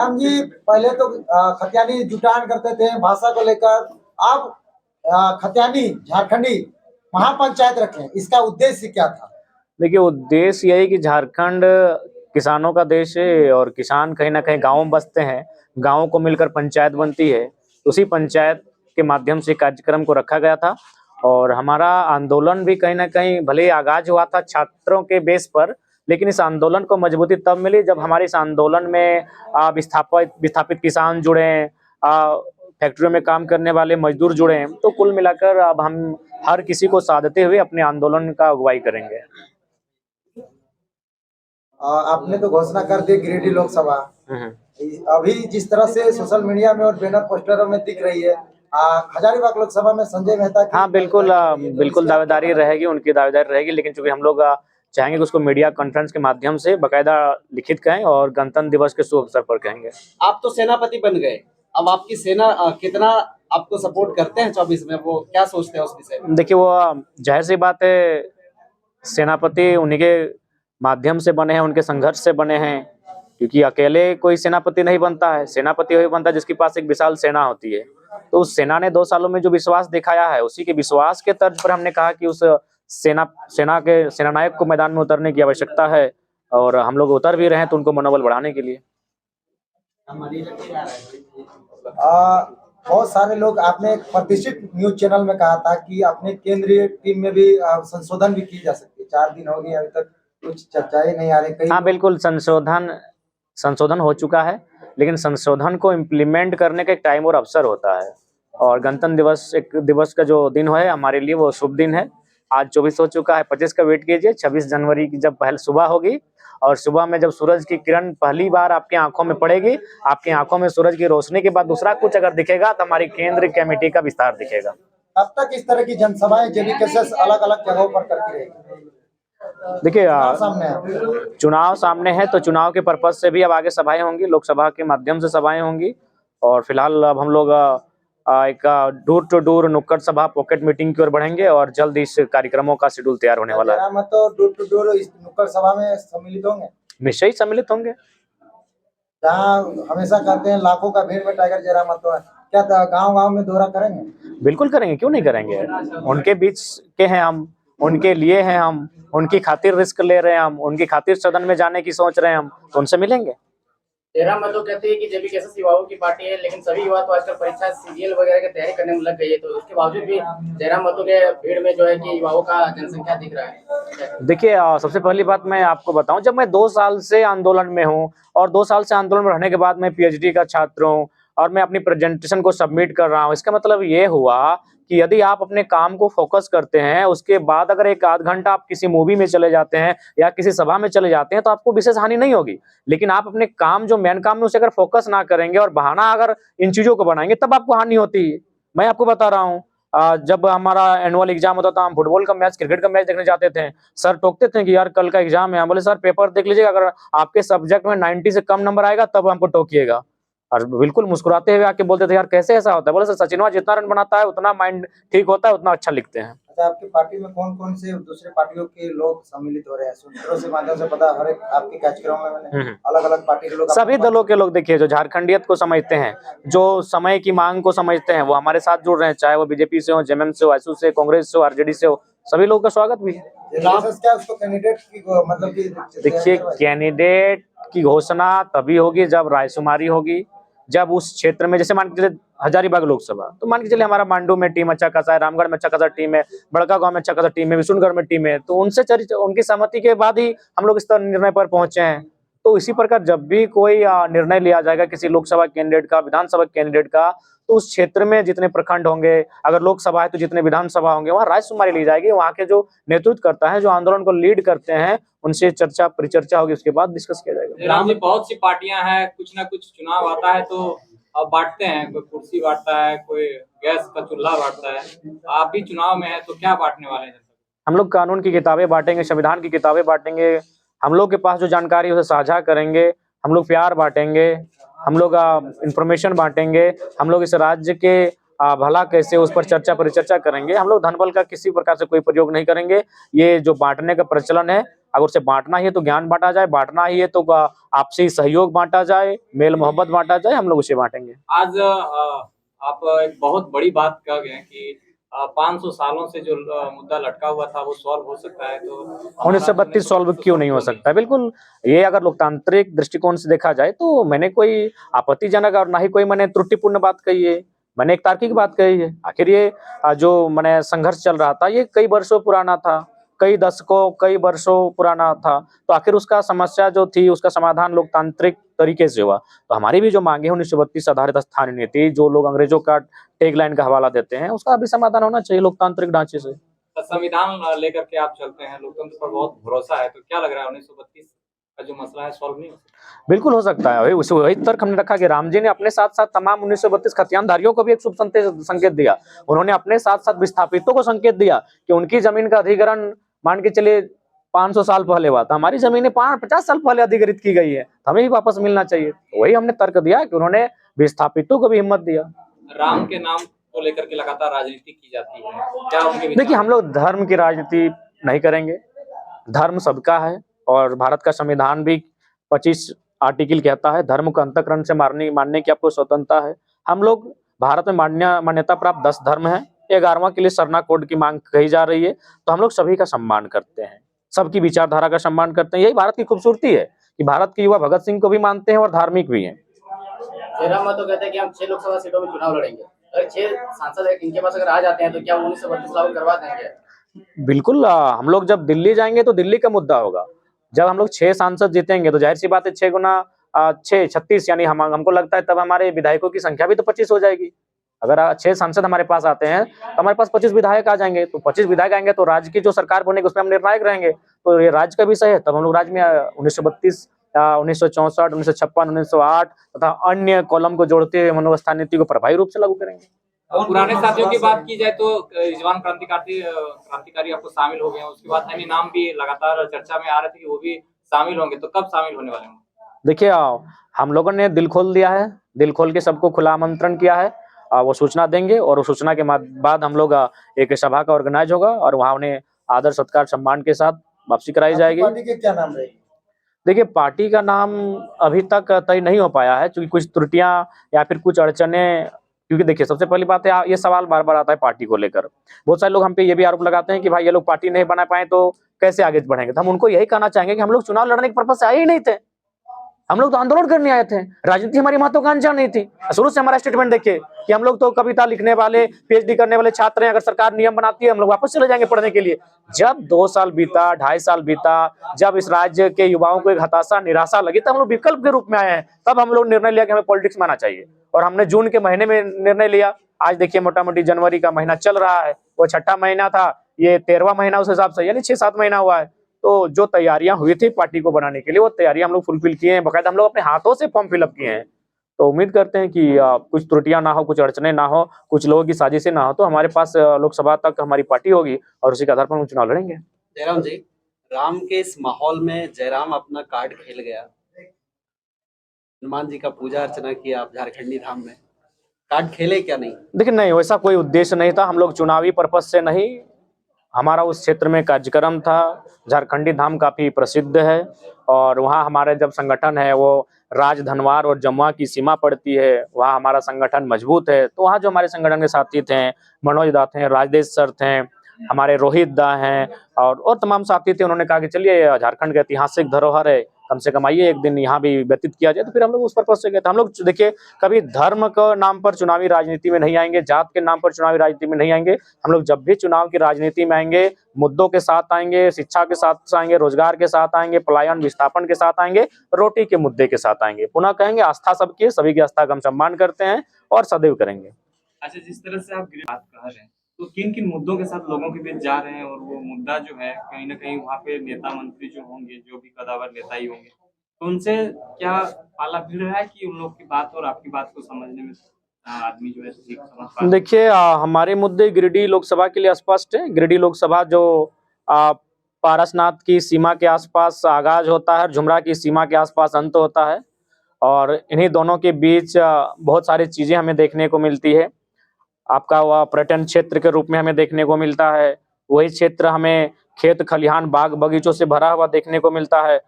राम जी, पहले तो खतियानी जुटान करते थे भाषा को लेकर। अब खतियानी झारखंडी महापंचायत रखे, इसका उद्देश्य क्या था? देखिए, उद्देश्य यही कि झारखंड किसानों का देश है और किसान कहीं ना कहीं गाँव में बसते हैं। गाँव को मिलकर पंचायत बनती है। उसी पंचायत के माध्यम से कार्यक्रम को रखा गया था और हमारा आंदोलन भी कहीं ना कहीं भले ही आगाज हुआ था छात्रों के बेस पर, लेकिन इस आंदोलन को मजबूती तब मिली जब हमारे इस आंदोलन में विस्थापित किसान जुड़े, फैक्ट्रियों में काम करने वाले मजदूर जुड़े हैं। तो कुल मिलाकर अब हम हर किसी को साधते हुए अपने आंदोलन का अगुवाई करेंगे। आपने तो घोषणा कर दी गिरिडीह लोकसभा। अभी जिस तरह से सोशल मीडिया में और बैनर पोस्टरों में दिख रही है, हजारीबाग लोकसभा में संजय मेहता की। हाँ, बिल्कुल दावेदारी रहेगी, उनकी दावेदारी रहेगी, लेकिन चूंकि हम लोग चाहेंगे कि उसको मीडिया कॉन्फ्रेंस के माध्यम से बकायदा लिखित कहें और गणतंत्र दिवस के शुभ अवसर पर कहेंगे। आप तो सेनापति बन गए, अब आपकी सेना कितना आपको सपोर्ट करते हैं 24 में, वो क्या सोचते हैं उस विषय में? देखिए, वो जाहिर सी बात है, सेनापति उन्हीं के माध्यम से बने हैं, उनके संघर्ष से बने हैं, क्योंकि अकेले कोई सेनापति नहीं बनता है। सेनापति वही बनता है जिसके पास एक विशाल सेना होती है। तो उस सेना ने 2 सालों में जो विश्वास दिखाया है, उसी के विश्वास के तर्ज पर हमने कहा कि उस सेना के सेनानायक को मैदान में उतरने की आवश्यकता है और हम लोग उतर भी रहे हैं तो उनको मनोबल बढ़ाने के लिए। बहुत सारे लोग, आपने एक प्रतिष्ठित न्यूज चैनल में कहा था कि अपने केंद्रीय टीम में भी संशोधन भी की जा सकती है। 4 दिन हो गए, अभी तक कुछ चर्चाएं नहीं आ रही। हाँ, बिल्कुल संशोधन हो चुका है, लेकिन संशोधन को इम्प्लीमेंट करने का एक टाइम और अवसर होता है। और गणतंत्र दिवस का जो दिन है हमारे लिए वो शुभ दिन है। आज 24 हो चुका है, 25 का वेट कीजिए। 26 जनवरी की जब पहले सुबह होगी और सुबह में जब सूरज की किरण पहली बार आपकी आंखों में पड़ेगी, आपकी आंखों में सूरज की रोशनी के बाद दूसरा कुछ अगर दिखेगा तो हमारी केंद्र कमेटी का विस्तार दिखेगा। अब तक इस तरह की जनसभाएं जेबीकेएस अलग अलग जगहों पर करती रहेगी। देखिए, चुनाव सामने है तो चुनाव के पर्पज से भी अब आगे सभाएं होंगी, लोकसभा के माध्यम से सभाएं होंगी। और फिलहाल अब हम लोग एक डोर टू डोर नुक्कड़ सभा पॉकेट मीटिंग की ओर बढ़ेंगे और जल्द इस कार्यक्रमों का शेड्यूल तैयार होने वाला है। तो डोर टू डोर इस नुक्कड़ सभा में सम्मिलित होंगे? निश्चय ही सम्मिलित होंगे। जहाँ हमेशा कहते हैं लाखों का भीड़ में टाइगर जयराम मतो है, क्या गांव-गांव में दौरा करेंगे? बिल्कुल करेंगे, क्यों नहीं करेंगे। उनके बीच के हैं हम, उनके लिए हैं हम, उनकी खातिर रिस्क ले रहे हैं हम, उनकी खातिर सदन में जाने की सोच रहे हैं हम, तो उनसे मिलेंगे। जयराम मतो कहते हैं कि जेबीकेएस युवाओं की पार्टी है, लेकिन सभी युवा तो आजकल परीक्षा सीजीएल वगैरह की तैयारी करने में लग गई है, तो उसके बावजूद भी जयराम मतो के भीड़ में जो है कि युवाओं का जनसंख्या दिख रहा है। देखिए, सबसे पहली बात मैं आपको बताऊं, जब मैं 2 साल से आंदोलन में हूं और 2 साल से आंदोलन में रहने के बाद मैं पीएचडी का छात्र हूं और मैं अपनी प्रेजेंटेशन को सबमिट कर रहा हूं, इसका मतलब ये हुआ कि यदि आप अपने काम को फोकस करते हैं, उसके बाद अगर 1 आध घंटा आप किसी मूवी में चले जाते हैं या किसी सभा में चले जाते हैं तो आपको विशेष हानि नहीं होगी। लेकिन आप अपने काम, जो मेन काम है, उसे अगर फोकस ना करेंगे और बहाना अगर इन चीजों को बनाएंगे तब आपको हानि होती है। मैं आपको बता रहा हूँ, जब हमारा एनुअल एग्जाम होता था, हम फुटबॉल का मैच, क्रिकेट का मैच देखने जाते थे। सर टोकते थे कि यार कल का एग्जाम है। हम बोले सर पेपर देख लीजिएगा, अगर आपके सब्जेक्ट में 90 से कम नंबर आएगा तब हमको टोकिएगा। और बिल्कुल मुस्कुराते हुए आके बोलते थे यार कैसे ऐसा होता है। बोले सर सचिनवा जितना रन बनाता है उतना माइंड ठीक होता है, उतना अच्छा लिखते हैं। अच्छा, आपकी पार्टी में कौन-कौन से दूसरे पार्टियों के लोग सम्मिलित हो रहे हैं? सूत्रों से माध्यम से पता, हर एक आपके कार्यक्रम में मैंने अलग-अलग पार्टी के लोग, सभी दलों के लोग, देखिए, जो झारखंडियत को समझते हैं, जो समय की मांग को समझते हैं, वो हमारे साथ जुड़ रहे हैं, चाहे वो बीजेपी से हो, जेएमएम से हो, आईएसयू से, कांग्रेस से हो, आरजेडी से हो, सभी लोगों का स्वागत भी है। क्या उसको कैंडिडेट की मतलब कि देखिए, कैंडिडेट की घोषणा तभी होगी जब रायशुमारी होगी, जब उस क्षेत्र में, जैसे मान के चलिए हजारीबाग लोकसभा, तो मान के चलिए हमारा मांडू में टीम अच्छा खासा है, रामगढ़ में अच्छा खासा टीम है, बड़का गांव में अच्छा खासा टीम है, विशुनगढ़ में टीम है, तो उनकी सहमति के बाद ही हम लोग इस तरह निर्णय पर पहुंचे हैं। तो इसी प्रकार जब भी कोई निर्णय लिया जाएगा किसी लोकसभा कैंडिडेट का, विधानसभा कैंडिडेट का, तो उस क्षेत्र में जितने प्रखंड होंगे, अगर लोकसभा है तो जितने विधानसभा होंगे, वहाँ रायशुमारी ली जाएगी। वहाँ के जो नेतृत्व करता है, जो आंदोलन को लीड करते हैं, उनसे चर्चा परिचर्चा होगी, उसके बाद डिस्कस किया जाएगा। राम जी, बहुत सी पार्टियां हैं, कुछ ना कुछ चुनाव आता है तो अब बांटते हैं, कोई कुर्सी बांटता है, कोई गैस का चूल्हा बांटता है। आप भी चुनाव में है तो क्या बांटने वाले हैं? हम लोग कानून की किताबें बांटेंगे, संविधान की किताबें बांटेंगे, हम लोग के पास जो जानकारी है उसे साझा करेंगे, हम लोग प्यार बांटेंगे, हम लोग इंफॉर्मेशन बांटेंगे, हम लोग इस राज्य के भला कैसे, उस पर चर्चा परिचर्चा करेंगे। हम लोग धन बल का किसी प्रकार से कोई प्रयोग नहीं करेंगे। ये जो बांटने का प्रचलन है अगर उसे बांटना ही है तो ज्ञान बांटा जाए, बांटना ही है तो आपसी सहयोग बांटा जाए, मेल मोहब्बत बांटा जाए, हम लोग उसे बांटेंगे। आज आप एक बहुत बड़ी बात कह गए कि 500 सालों से जो मुद्दा लटका हुआ था वो सॉल्व हो सकता है, तो 1932 सॉल्व क्यों नहीं हो सकता? बिल्कुल, ये अगर लोकतांत्रिक दृष्टिकोण से देखा जाए तो मैंने कोई आपत्तिजनक और ना ही कोई मैंने त्रुटिपूर्ण बात कही है। मैंने एक तार्किक बात कही है। आखिर ये जो मैंने संघर्ष चल रहा था ये कई वर्षों पुराना था, कई दशकों, कई वर्षों पुराना था। तो आखिर उसका समस्या जो थी उसका समाधान लोकतांत्रिक तरीके से हुआ। तो हमारी भी जो मांगे हैं 1932 आधारित स्थानीय नीति, जो लोग अंग्रेजों का टैगलाइन का हवाला देते हैं, उसका भी समाधान होना चाहिए लोकतांत्रिक ढांचे से। संविधान लेकर के आप चलते हैं, लोकतंत्र पर बहुत भरोसा है, तो क्या लग रहा है 1932 का जो मसला है सॉल्व नहीं हो सकता? बिल्कुल हो सकता है। वही तर्क हमने रखा कि राम जी ने अपने साथ साथ तमाम 1932 खतियानधारियों को भी एक शुभ संकेत दिया। उन्होंने अपने साथ साथ विस्थापितों को संकेत दिया कि उनकी जमीन का अधिग्रहण मान के चलिए 500 साल पहले हुआ था, हमारी जमीनें 50 साल पहले अधिग्रहित की गई है, हमें भी वापस मिलना चाहिए। वही हमने तर्क दिया कि उन्होंने विस्थापितों को भी हिम्मत दिया। राम के नाम को लेकर के लगातार राजनीति की जाती है, क्या उनके विचार? देखिए, हम लोग धर्म की राजनीति नहीं करेंगे। धर्म सबका है और भारत का संविधान भी 25 आर्टिकल कहता है धर्म को अंतःकरण से मानने की आपको स्वतंत्रता है। हम लोग भारत में मान्यता प्राप्त 10 धर्म है, 11वां के लिए सरना कोड की मांग कही जा रही है। तो हम लोग सभी का सम्मान करते हैं, सबकी विचारधारा का सम्मान करते हैं। यही भारत की खूबसूरती है कि भारत के युवा भगत सिंह को भी मानते हैं और धार्मिक भी हैं। जयराम महतो कहते हैं कि हम 6 लोकसभा सीटों में चुनाव लड़ेंगे। अगर 6 सांसद इनके पास अगर आ जाते हैं तो क्या वो 1932 लागू करवा देंगे? बिल्कुल, हम लोग जब दिल्ली जाएंगे तो दिल्ली का मुद्दा होगा। जब हम लोग 6 सांसद जीतेंगे तो जाहिर सी बात है 6 गुना 6 36, यानी हमको लगता है तब हमारे विधायकों की संख्या भी तो 25 हो जाएगी। अगर 6 सांसद हमारे पास आते हैं तो हमारे पास 25 विधायक आ जाएंगे। तो 25 विधायक आएंगे तो राज्य की जो सरकार बनेगी उसमें हम निर्णायक रहेंगे। तो ये राज्य का विषय है। तब हम लोग राज्य में 1932, 1964, 1956, 1908 तथा अन्य कॉलम को जोड़ते हुए हम लोग स्थानीय नीति को प्रभावी रूप से लागू करेंगे। और पुराने साथियों की बात की जाए तो रिजवान क्रांतिकारी आपको शामिल हो गए हैं, उसके बाद अन्य नाम भी लगातार चर्चा में आ रहे थे कि वो भी शामिल होंगे, तो कब शामिल होने वाले हैं? देखिए, हम लोगों ने दिल खोल दिया है, दिल खोल के सबको खुला आमंत्रण किया है। वो सूचना देंगे और उस सूचना के बाद हम लोग एक सभा का ऑर्गेनाइज होगा और वहाँ उन्हें आदर सत्कार सम्मान के साथ वापसी कराई जाएगी। पार्टी के क्या नाम रहेगी? देखिए, पार्टी का नाम अभी तक तय नहीं हो पाया है क्योंकि कुछ त्रुटियां या फिर कुछ अड़चने, क्योंकि देखिए सबसे पहली बात है ये सवाल बार बार आता है पार्टी को लेकर। बहुत सारे लोग हम पे ये भी आरोप लगाते हैं कि भाई ये लोग पार्टी नहीं बना पाए तो कैसे आगे बढ़ेंगे। तो हम उनको यही कहना चाहेंगे कि हम लोग चुनाव लड़ने के पर्पज से आए ही नहीं थे, हम लोग तो आंदोलन करने आए थे। राजनीति हमारी महत्वाकांक्षा नहीं थी। शुरू से हमारा स्टेटमेंट देखिए कि हम लोग तो कविता लिखने वाले, पीएचडी करने वाले छात्र हैं, अगर सरकार नियम बनाती है हम लोग वापस चले जाएंगे पढ़ने के लिए। जब 2 साल बीता, 2.5 साल बीता, जब इस राज्य के युवाओं को एक हताशा, निराशा लगी तब हम लोग विकल्प के रूप में आए हैं। तब हम लोग निर्णय लिया कि हमें पॉलिटिक्स में आना चाहिए और हमने जून के महीने में निर्णय लिया। आज देखिए मोटा मोटी जनवरी का महीना चल रहा है, वो 6ठा महीना था, ये 13वां महीना उस हिसाब से, यानी 6-7 महीना हुआ है। तो जो तैयारियां हुई थी पार्टी को बनाने के लिए वो तैयारियां हम लोग फुलफिल किए हैं। बकायदा हम लोग अपने हाथों से फॉर्म फिलअप किए हैं। तो उम्मीद करते हैं कि कुछ त्रुटियां ना हो, कुछ अड़चने ना हो, कुछ लोगों की साजिशें ना हो, तो हमारे पास लोकसभा तक हमारी पार्टी होगी और उसी के आधार पर हम चुनाव लड़ेंगे। जयराम जी, राम के इस माहौल में जयराम अपना कार्ड खेल गया, हनुमान जी का पूजा अर्चना किया आप झारखंडी धाम में, कार्ड खेले क्या नहीं? देखिए, नहीं, वैसा कोई उद्देश्य नहीं था। हम लोग चुनावी पर्पज से नहीं, हमारा उस क्षेत्र में कार्यक्रम था। झारखंडी धाम काफी प्रसिद्ध है और वहाँ हमारे जब संगठन है वो राजधनवार और जमुआ की सीमा पड़ती है, वहाँ हमारा संगठन मजबूत है। तो वहाँ जो हमारे संगठन के साथी थे, मनोज दा थे, राजदेश सर थे, हमारे रोहित दा हैं और तमाम साथी थे। उन्होंने कहा कि चलिए झारखंड का ऐतिहासिक धरोहर है, कम से कम आइए एक दिन यहाँ भी व्यतीत किया जाए। तो फिर हम लोग उस पर्पज से गए थे। हम लोग देखिए कभी धर्म के नाम पर चुनावी राजनीति में नहीं आएंगे, जात के नाम पर चुनावी राजनीति में नहीं आएंगे। हम लोग जब भी चुनाव की राजनीति में आएंगे मुद्दों के साथ आएंगे, शिक्षा के साथ आएंगे, रोजगार के साथ आएंगे, पलायन विस्थापन के साथ आएंगे, रोटी के मुद्दे के साथ आएंगे। पुनः कहेंगे आस्था सबकी है, सभी की आस्था का हम सम्मान करते हैं और सदैव करेंगे। अच्छा, जिस तरह से आप बात कह रहे हैं तो किन किन मुद्दों के साथ लोगों के बीच जा रहे हैं, और वो मुद्दा जो है कहीं ना कहीं वहाँ पे नेता मंत्री जो होंगे, जो भी कदावर नेता ही होंगे, तो उनसे क्या पाला भिड़ रहा है कि उन लोग की बात और आपकी बात को समझने में आदमी जो है ठीक समझ पा? देखिए, हमारे मुद्दे गिरिडीह लोकसभा के लिए स्पष्ट है। गिरिडीह लोकसभा जो पारसनाथ की सीमा के आसपास आगाज होता है, झुमरा की सीमा के आसपास अंत होता है और इन्हीं दोनों के बीच बहुत सारी चीजें हमें देखने को मिलती है। आपका वह पर्यटन क्षेत्र के रूप में हमें देखने को मिलता है, वही क्षेत्र हमें खेत खलिहान बाग बगीचों से भरा हुआ देखने को मिलता है।